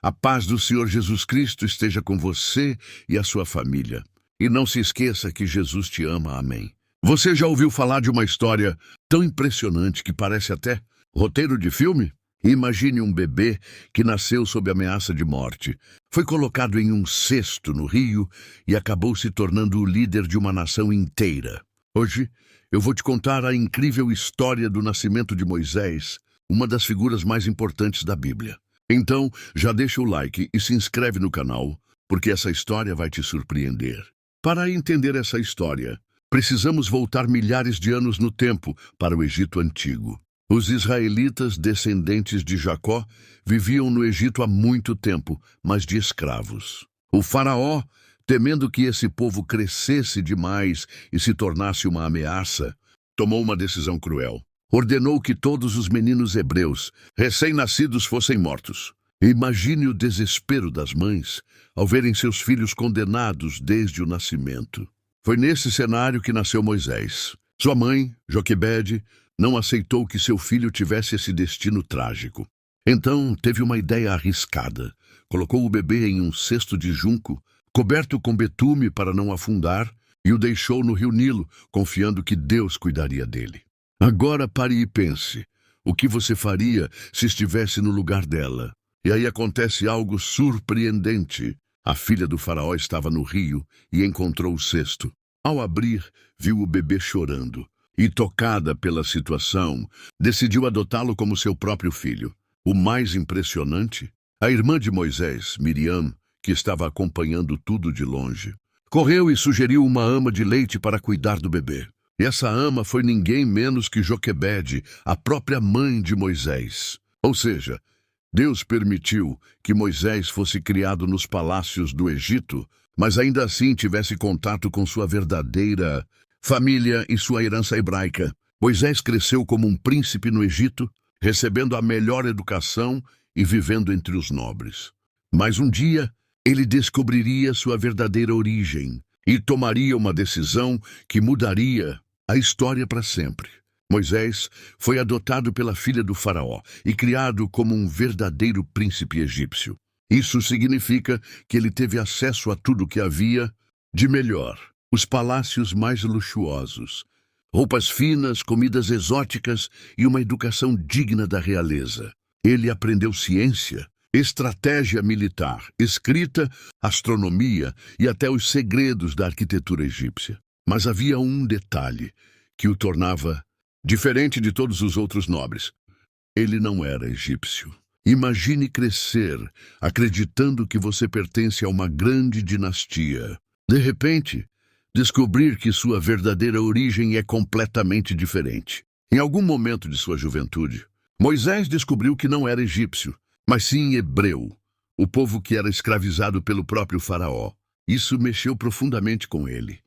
A paz do Senhor Jesus Cristo esteja com você e a sua família. E não se esqueça que Jesus te ama. Amém. Você já ouviu falar de uma história tão impressionante que parece até roteiro de filme? Imagine um bebê que nasceu sob ameaça de morte. Foi colocado em um cesto no rio e acabou se tornando o líder de uma nação inteira. Hoje, eu vou te contar a incrível história do nascimento de Moisés, uma das figuras mais importantes da Bíblia. Então, já deixa o like e se inscreve no canal, porque essa história vai te surpreender. Para entender essa história, precisamos voltar milhares de anos no tempo para o Egito Antigo. Os israelitas, descendentes de Jacó, viviam no Egito há muito tempo, mas de escravos. O faraó, temendo que esse povo crescesse demais e se tornasse uma ameaça, tomou uma decisão cruel. Ordenou que todos os meninos hebreus, recém-nascidos, fossem mortos. Imagine o desespero das mães ao verem seus filhos condenados desde o nascimento. Foi nesse cenário que nasceu Moisés. Sua mãe, Joquebede, não aceitou que seu filho tivesse esse destino trágico. Então teve uma ideia arriscada. Colocou o bebê em um cesto de junco, coberto com betume para não afundar, e o deixou no rio Nilo, confiando que Deus cuidaria dele. Agora pare e pense, o que você faria se estivesse no lugar dela? E aí acontece algo surpreendente. A filha do faraó estava no rio e encontrou o cesto. Ao abrir, viu o bebê chorando e, tocada pela situação, decidiu adotá-lo como seu próprio filho. O mais impressionante, a irmã de Moisés, Miriam, que estava acompanhando tudo de longe, correu e sugeriu uma ama de leite para cuidar do bebê. E essa ama foi ninguém menos que Joquebede, a própria mãe de Moisés. Ou seja, Deus permitiu que Moisés fosse criado nos palácios do Egito, mas ainda assim tivesse contato com sua verdadeira família e sua herança hebraica. Moisés cresceu como um príncipe no Egito, recebendo a melhor educação e vivendo entre os nobres. Mas um dia, ele descobriria sua verdadeira origem e tomaria uma decisão que mudaria a história para sempre. Moisés foi adotado pela filha do faraó e criado como um verdadeiro príncipe egípcio. Isso significa que ele teve acesso a tudo que havia de melhor. Os palácios mais luxuosos, roupas finas, comidas exóticas e uma educação digna da realeza. Ele aprendeu ciência, estratégia militar, escrita, astronomia e até os segredos da arquitetura egípcia. Mas havia um detalhe que o tornava diferente de todos os outros nobres. Ele não era egípcio. Imagine crescer acreditando que você pertence a uma grande dinastia. De repente, descobrir que sua verdadeira origem é completamente diferente. Em algum momento de sua juventude, Moisés descobriu que não era egípcio, mas sim hebreu, o povo que era escravizado pelo próprio faraó. Isso mexeu profundamente com ele.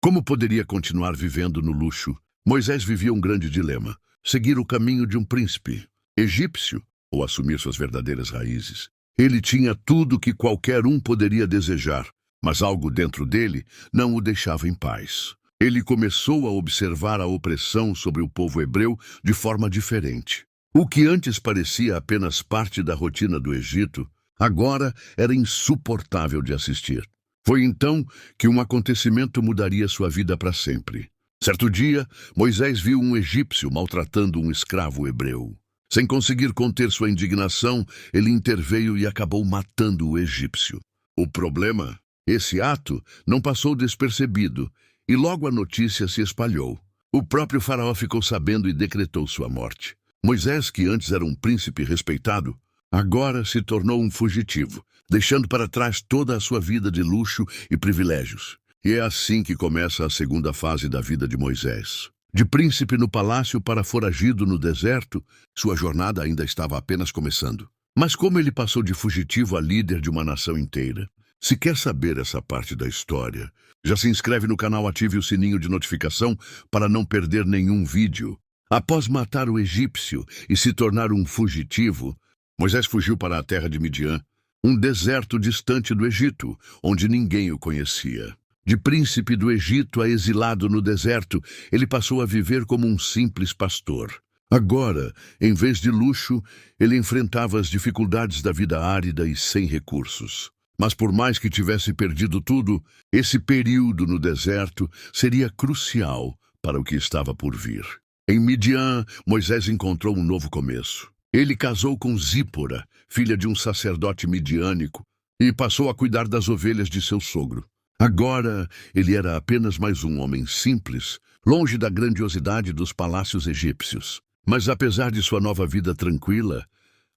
Como poderia continuar vivendo no luxo? Moisés vivia um grande dilema: seguir o caminho de um príncipe egípcio ou assumir suas verdadeiras raízes. Ele tinha tudo que qualquer um poderia desejar, mas algo dentro dele não o deixava em paz. Ele começou a observar a opressão sobre o povo hebreu de forma diferente. O que antes parecia apenas parte da rotina do Egito, agora era insuportável de assistir. Foi então que um acontecimento mudaria sua vida para sempre. Certo dia, Moisés viu um egípcio maltratando um escravo hebreu. Sem conseguir conter sua indignação, ele interveio e acabou matando o egípcio. O problema? Esse ato não passou despercebido e logo a notícia se espalhou. O próprio faraó ficou sabendo e decretou sua morte. Moisés, que antes era um príncipe respeitado, agora se tornou um fugitivo, deixando para trás toda a sua vida de luxo e privilégios. E é assim que começa a segunda fase da vida de Moisés. De príncipe no palácio para foragido no deserto, sua jornada ainda estava apenas começando. Mas como ele passou de fugitivo a líder de uma nação inteira? Se quer saber essa parte da história, já se inscreve no canal, ative o sininho de notificação para não perder nenhum vídeo. Após matar o egípcio e se tornar um fugitivo, Moisés fugiu para a terra de Midian, um deserto distante do Egito, onde ninguém o conhecia. De príncipe do Egito a exilado no deserto, ele passou a viver como um simples pastor. Agora, em vez de luxo, ele enfrentava as dificuldades da vida árida e sem recursos. Mas por mais que tivesse perdido tudo, esse período no deserto seria crucial para o que estava por vir. Em Midian, Moisés encontrou um novo começo. Ele casou com Zípora, filha de um sacerdote midiânico, e passou a cuidar das ovelhas de seu sogro. Agora, ele era apenas mais um homem simples, longe da grandiosidade dos palácios egípcios. Mas apesar de sua nova vida tranquila,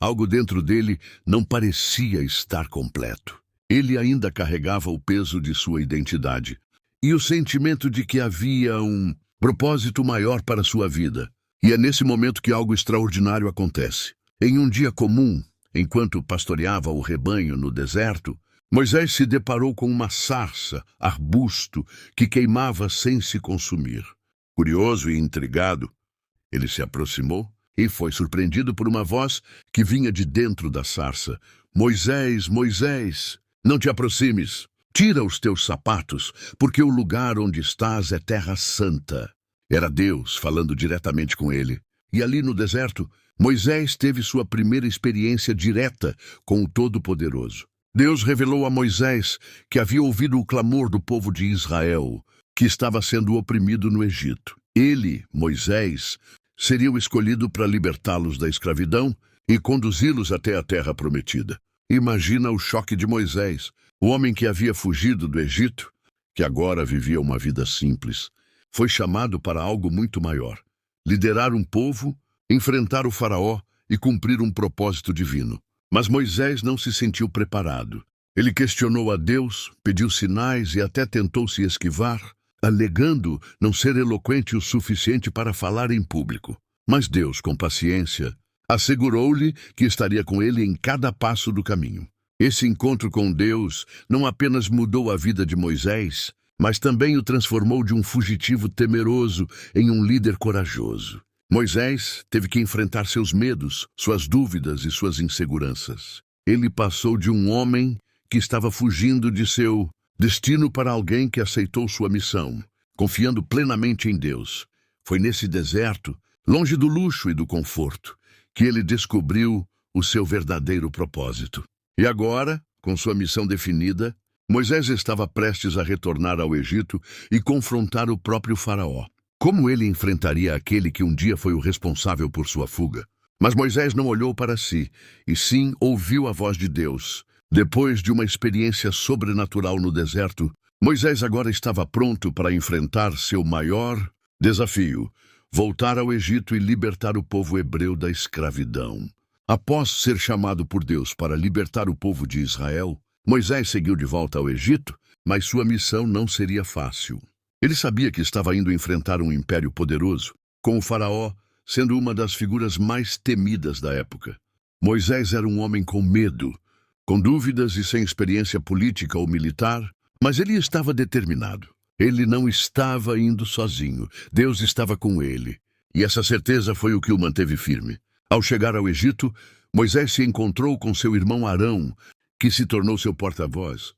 algo dentro dele não parecia estar completo. Ele ainda carregava o peso de sua identidade e o sentimento de que havia um propósito maior para sua vida. E é nesse momento que algo extraordinário acontece. Em um dia comum, enquanto pastoreava o rebanho no deserto, Moisés se deparou com uma sarça, arbusto, que queimava sem se consumir. Curioso e intrigado, ele se aproximou e foi surpreendido por uma voz que vinha de dentro da sarça. Moisés, Moisés, não te aproximes. Tira os teus sapatos, porque o lugar onde estás é terra santa. Era Deus falando diretamente com ele. E ali no deserto, Moisés teve sua primeira experiência direta com o Todo-Poderoso. Deus revelou a Moisés que havia ouvido o clamor do povo de Israel, que estava sendo oprimido no Egito. Ele, Moisés, seria o escolhido para libertá-los da escravidão e conduzi-los até a terra prometida. Imagina o choque de Moisés, o homem que havia fugido do Egito, que agora vivia uma vida simples. Foi chamado para algo muito maior: liderar um povo, enfrentar o faraó e cumprir um propósito divino. Mas Moisés não se sentiu preparado. Ele questionou a Deus, pediu sinais e até tentou se esquivar, alegando não ser eloquente o suficiente para falar em público. Mas Deus, com paciência, assegurou-lhe que estaria com ele em cada passo do caminho. Esse encontro com Deus não apenas mudou a vida de Moisés, mas também o transformou de um fugitivo temeroso em um líder corajoso. Moisés teve que enfrentar seus medos, suas dúvidas e suas inseguranças. Ele passou de um homem que estava fugindo de seu destino para alguém que aceitou sua missão, confiando plenamente em Deus. Foi nesse deserto, longe do luxo e do conforto, que ele descobriu o seu verdadeiro propósito. E agora, com sua missão definida, Moisés estava prestes a retornar ao Egito e confrontar o próprio faraó. Como ele enfrentaria aquele que um dia foi o responsável por sua fuga? Mas Moisés não olhou para si, e sim ouviu a voz de Deus. Depois de uma experiência sobrenatural no deserto, Moisés agora estava pronto para enfrentar seu maior desafio: voltar ao Egito e libertar o povo hebreu da escravidão. Após ser chamado por Deus para libertar o povo de Israel, Moisés seguiu de volta ao Egito, mas sua missão não seria fácil. Ele sabia que estava indo enfrentar um império poderoso, com o faraó sendo uma das figuras mais temidas da época. Moisés era um homem com medo, com dúvidas e sem experiência política ou militar, mas ele estava determinado. Ele não estava indo sozinho, Deus estava com ele. E essa certeza foi o que o manteve firme. Ao chegar ao Egito, Moisés se encontrou com seu irmão Arão, que se tornou seu porta-voz,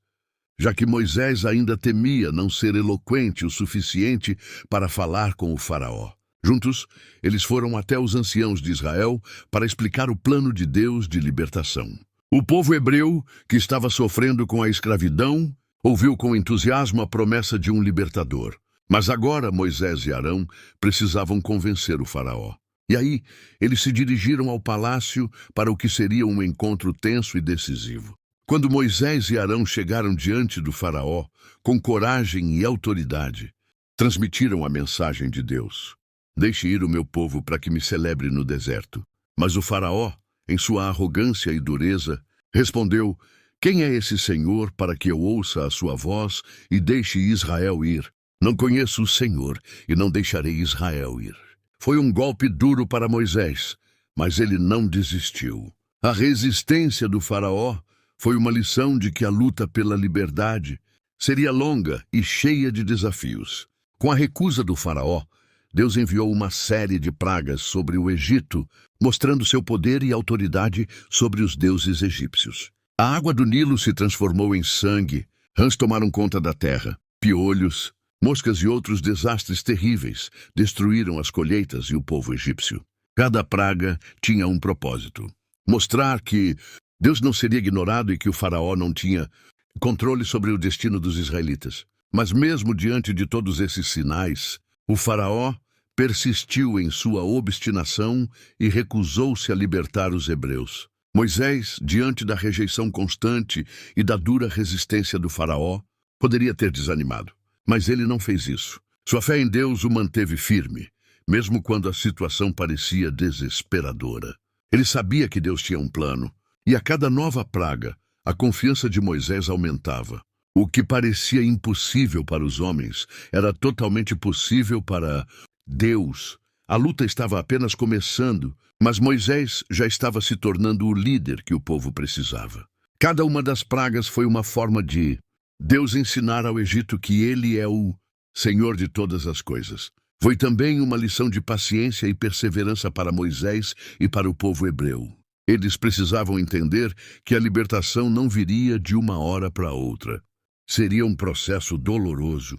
já que Moisés ainda temia não ser eloquente o suficiente para falar com o faraó. Juntos, eles foram até os anciãos de Israel para explicar o plano de Deus de libertação. O povo hebreu, que estava sofrendo com a escravidão, ouviu com entusiasmo a promessa de um libertador. Mas agora Moisés e Arão precisavam convencer o faraó. E aí, eles se dirigiram ao palácio para o que seria um encontro tenso e decisivo. Quando Moisés e Arão chegaram diante do faraó, com coragem e autoridade, transmitiram a mensagem de Deus: deixe ir o meu povo para que me celebre no deserto. Mas o faraó, em sua arrogância e dureza, respondeu: quem é esse Senhor para que eu ouça a sua voz e deixe Israel ir? Não conheço o Senhor e não deixarei Israel ir. Foi um golpe duro para Moisés, mas ele não desistiu. A resistência do faraó foi uma lição de que a luta pela liberdade seria longa e cheia de desafios. Com a recusa do faraó, Deus enviou uma série de pragas sobre o Egito, mostrando seu poder e autoridade sobre os deuses egípcios. A água do Nilo se transformou em sangue, rãs tomaram conta da terra, piolhos, moscas e outros desastres terríveis destruíram as colheitas e o povo egípcio. Cada praga tinha um propósito: mostrar que Deus não seria ignorado e que o faraó não tinha controle sobre o destino dos israelitas. Mas mesmo diante de todos esses sinais, o faraó persistiu em sua obstinação e recusou-se a libertar os hebreus. Moisés, diante da rejeição constante e da dura resistência do faraó, poderia ter desanimado. Mas ele não fez isso. Sua fé em Deus o manteve firme, mesmo quando a situação parecia desesperadora. Ele sabia que Deus tinha um plano, e a cada nova praga, a confiança de Moisés aumentava. O que parecia impossível para os homens era totalmente possível para Deus. A luta estava apenas começando, mas Moisés já estava se tornando o líder que o povo precisava. Cada uma das pragas foi uma forma de Deus ensinar ao Egito que ele é o Senhor de todas as coisas. Foi também uma lição de paciência e perseverança para Moisés e para o povo hebreu. Eles precisavam entender que a libertação não viria de uma hora para outra. Seria um processo doloroso,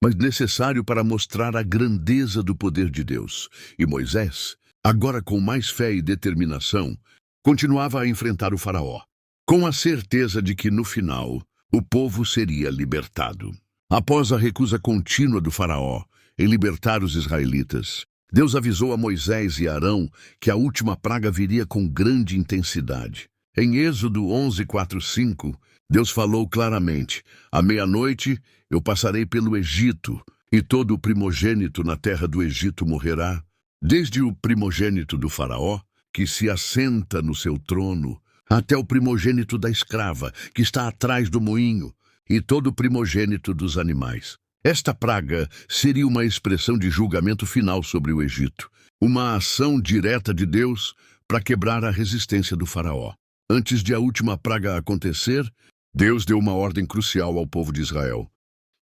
mas necessário para mostrar a grandeza do poder de Deus. E Moisés, agora com mais fé e determinação, continuava a enfrentar o faraó, com a certeza de que, no final, o povo seria libertado. Após a recusa contínua do faraó em libertar os israelitas, Deus avisou a Moisés e Arão que a última praga viria com grande intensidade. Em Êxodo 11:4-5, Deus falou claramente: à meia-noite eu passarei pelo Egito, e todo o primogênito na terra do Egito morrerá, desde o primogênito do faraó, que se assenta no seu trono, até o primogênito da escrava, que está atrás do moinho, e todo o primogênito dos animais. Esta praga seria uma expressão de julgamento final sobre o Egito, uma ação direta de Deus para quebrar a resistência do faraó. Antes de a última praga acontecer, Deus deu uma ordem crucial ao povo de Israel.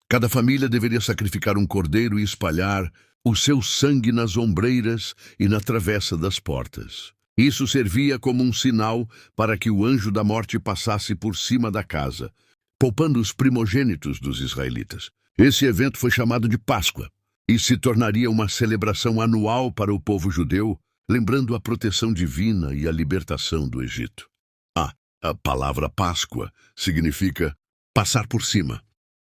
Cada família deveria sacrificar um cordeiro e espalhar o seu sangue nas ombreiras e na travessa das portas. Isso servia como um sinal para que o anjo da morte passasse por cima da casa, poupando os primogênitos dos israelitas. Esse evento foi chamado de Páscoa e se tornaria uma celebração anual para o povo judeu, lembrando a proteção divina e a libertação do Egito. A palavra Páscoa significa passar por cima,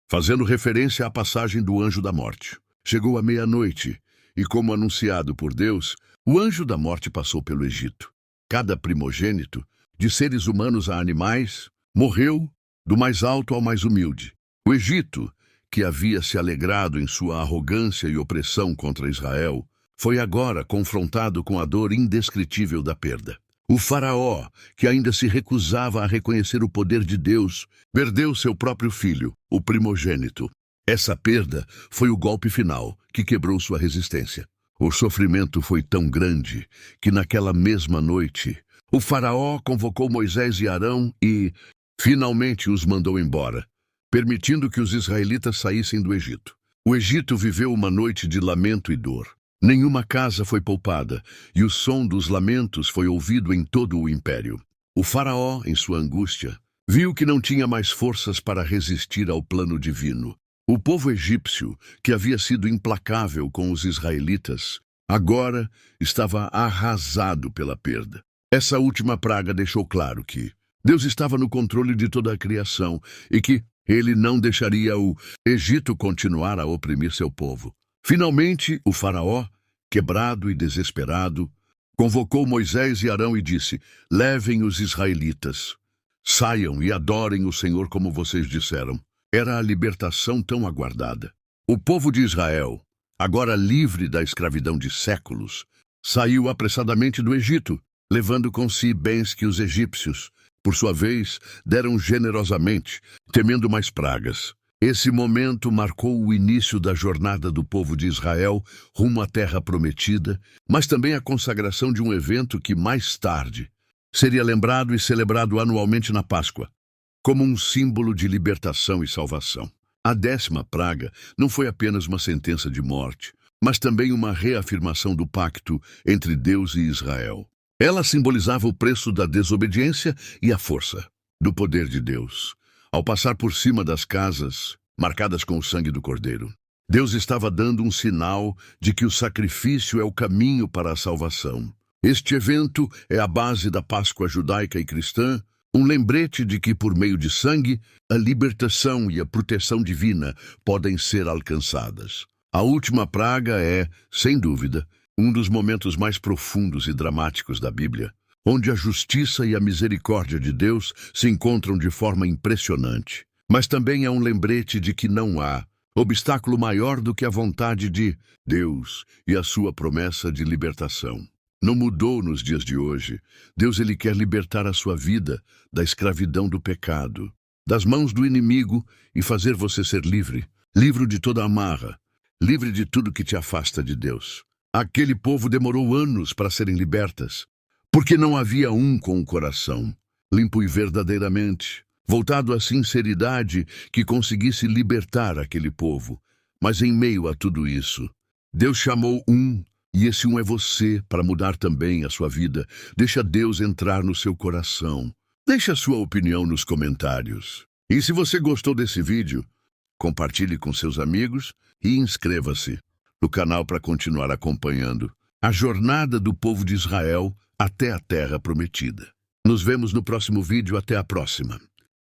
fazendo referência à passagem do anjo da morte. Chegou a meia-noite e, como anunciado por Deus, o anjo da morte passou pelo Egito. Cada primogênito, de seres humanos a animais, morreu, do mais alto ao mais humilde. O Egito, que havia se alegrado em sua arrogância e opressão contra Israel, foi agora confrontado com a dor indescritível da perda. O faraó, que ainda se recusava a reconhecer o poder de Deus, perdeu seu próprio filho, o primogênito. Essa perda foi o golpe final que quebrou sua resistência. O sofrimento foi tão grande que naquela mesma noite, o faraó convocou Moisés e Arão e, finalmente, os mandou embora, permitindo que os israelitas saíssem do Egito. O Egito viveu uma noite de lamento e dor. Nenhuma casa foi poupada, e o som dos lamentos foi ouvido em todo o império. O faraó, em sua angústia, viu que não tinha mais forças para resistir ao plano divino. O povo egípcio, que havia sido implacável com os israelitas, agora estava arrasado pela perda. Essa última praga deixou claro que Deus estava no controle de toda a criação e que ele não deixaria o Egito continuar a oprimir seu povo. Finalmente, o faraó, quebrado e desesperado, convocou Moisés e Arão e disse: levem os israelitas, saiam e adorem o Senhor como vocês disseram. Era a libertação tão aguardada. O povo de Israel, agora livre da escravidão de séculos, saiu apressadamente do Egito, levando com si bens que os egípcios, por sua vez, deram generosamente, temendo mais pragas. Esse momento marcou o início da jornada do povo de Israel rumo à terra prometida, mas também a consagração de um evento que, mais tarde, seria lembrado e celebrado anualmente na Páscoa, como um símbolo de libertação e salvação. A 10ª praga não foi apenas uma sentença de morte, mas também uma reafirmação do pacto entre Deus e Israel. Ela simbolizava o preço da desobediência e a força do poder de Deus. Ao passar por cima das casas, marcadas com o sangue do Cordeiro, Deus estava dando um sinal de que o sacrifício é o caminho para a salvação. Este evento é a base da Páscoa judaica e cristã, um lembrete de que, por meio de sangue, a libertação e a proteção divina podem ser alcançadas. A última praga é, sem dúvida, um dos momentos mais profundos e dramáticos da Bíblia, onde a justiça e a misericórdia de Deus se encontram de forma impressionante. Mas também é um lembrete de que não há obstáculo maior do que a vontade de Deus e a sua promessa de libertação. Não mudou nos dias de hoje. Deus ele quer libertar a sua vida da escravidão do pecado, das mãos do inimigo e fazer você ser livre, livre de toda amarra, livre de tudo que te afasta de Deus. Aquele povo demorou anos para serem libertas, porque não havia um com o coração limpo e verdadeiramente, voltado à sinceridade, que conseguisse libertar aquele povo. Mas em meio a tudo isso, Deus chamou um, e esse um é você, para mudar também a sua vida. Deixa Deus entrar no seu coração. Deixe a sua opinião nos comentários. E se você gostou desse vídeo, compartilhe com seus amigos e inscreva-se no canal para continuar acompanhando a jornada do povo de Israel até a Terra Prometida. Nos vemos no próximo vídeo. Até a próxima.